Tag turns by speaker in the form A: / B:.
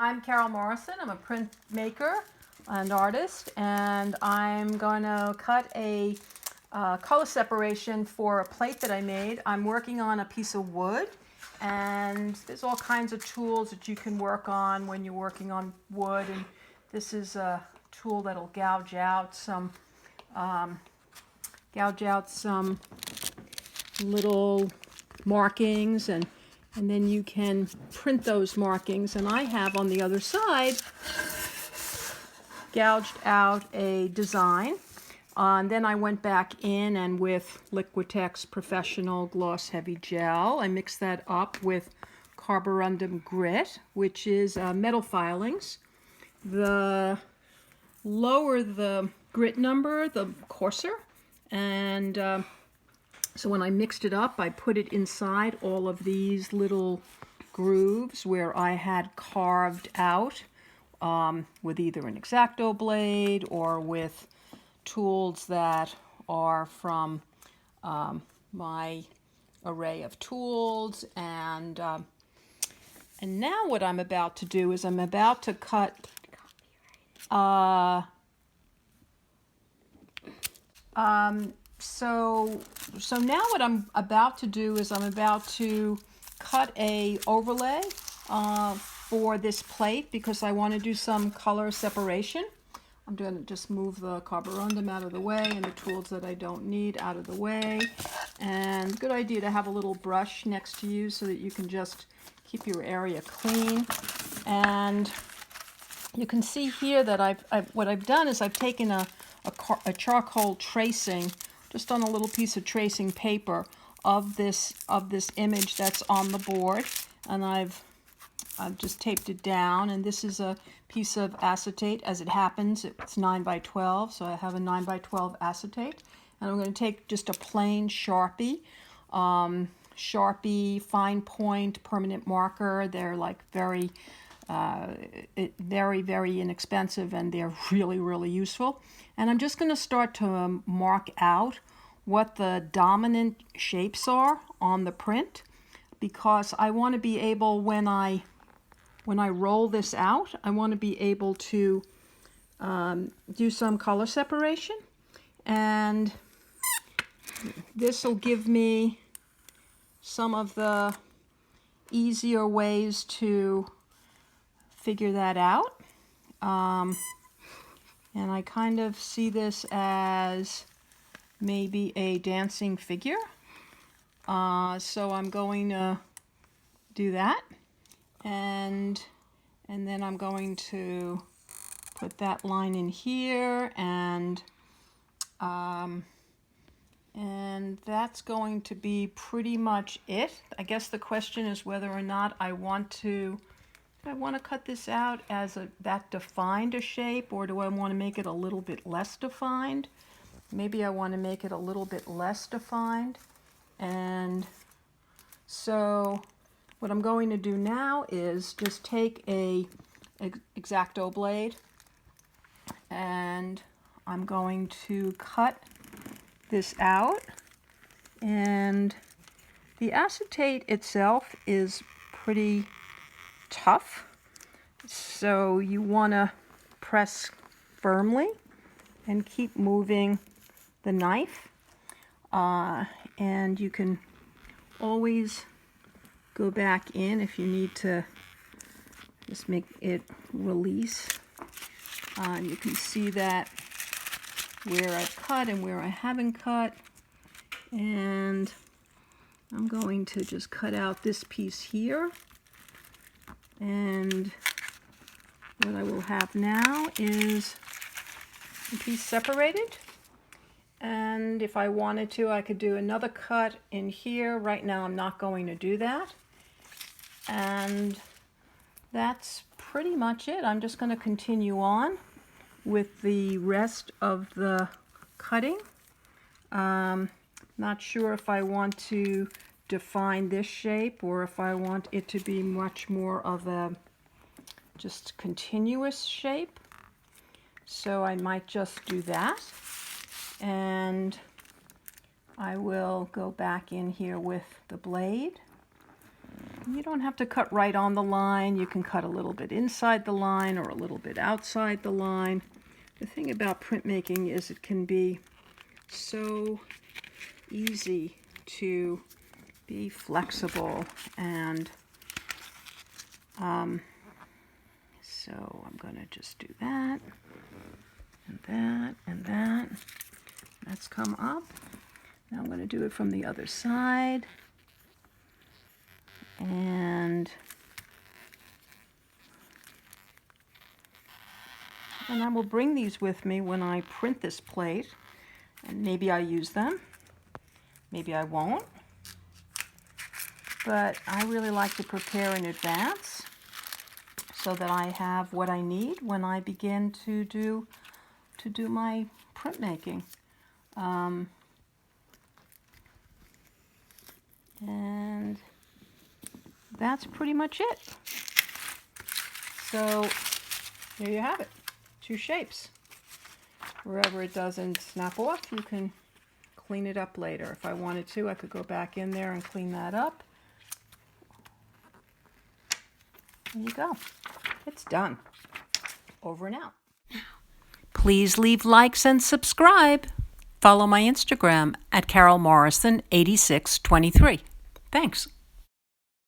A: I'm Carol Morrison. I'm a printmaker and artist, and I'm going to cut a color separation for a plate that I made. I'm working on a piece of wood, and there's all kinds of tools that you can work on when you're working on wood. And this is a tool that'll gouge out some little markings, and then you can print those markings. And I have on the other side gouged out a design. And then I went back in, and with Liquitex Professional Gloss Heavy Gel, I mixed that up with carborundum grit, which is metal filings. The lower the grit number, the coarser. And so when I mixed it up, I put it inside all of these little grooves where I had carved out with either an X-Acto blade or with tools that are from my array of tools. And now what I'm about to do is I'm about to cut So now what I'm about to do is I'm about to cut a overlay for this plate because I want to do some color separation. I'm going to just move the carborundum out of the way and the tools that I don't need out of the way. And good idea to have a little brush next to you so that you can just keep your area clean. And you can see here that what I've done is I've taken a charcoal tracing just on a little piece of tracing paper of this image that's on the board, and I've just taped it down. And this is a piece of acetate. As it happens, it's 9x12, so I have a 9x12 acetate, and I'm going to take just a plain Sharpie fine point permanent marker. They're like very inexpensive, and they're really useful. And I'm just going to start to mark out what the dominant shapes are on the print, because I want to be able, when I roll this out, I want to be able to do some color separation. And this will give me some of the easier ways to figure that out. And I kind of see this as maybe a dancing figure. So I'm going to do that. And then I'm going to put that line in here, and that's going to be pretty much it. I guess the question is whether or not I want to cut this out as that defined a shape, or do I want to make it a little bit less defined? Maybe I want to make it a little bit less defined. And so what I'm going to do now is just take a X-Acto blade, and I'm going to cut this out. And the acetate itself is pretty tough, so you want to press firmly and keep moving the knife, and you can always go back in if you need to just make it release. And you can see that where I've cut and where I haven't cut. And I'm going to just cut out this piece here. And what I will have now is a piece separated. And if I wanted to, I could do another cut in here. Right now I'm not going to do that. And that's pretty much it. I'm just going to continue on with the rest of the cutting. Not sure if I want to define this shape or if I want it to be much more of a just continuous shape. So I might just do that. And I will go back in here with the blade You don't have to cut right on the line. You can cut a little bit inside the line or a little bit outside the line. The thing about printmaking is it can be so easy to be flexible, and so I'm going to just do that and that and that. That's come up. Now I'm going to do it from the other side. And I will bring these with me when I print this plate, and maybe I use them, maybe I won't, but I really like to prepare in advance so that I have what I need when I begin to do my printmaking. And that's pretty much it. So there you have it, 2 shapes. Wherever it doesn't snap off, you can clean it up later. If I wanted to, I could go back in there and clean that up. There you go. It's done. Over and out. Please leave likes and subscribe. Follow my Instagram at carolmorrison8623. Thanks.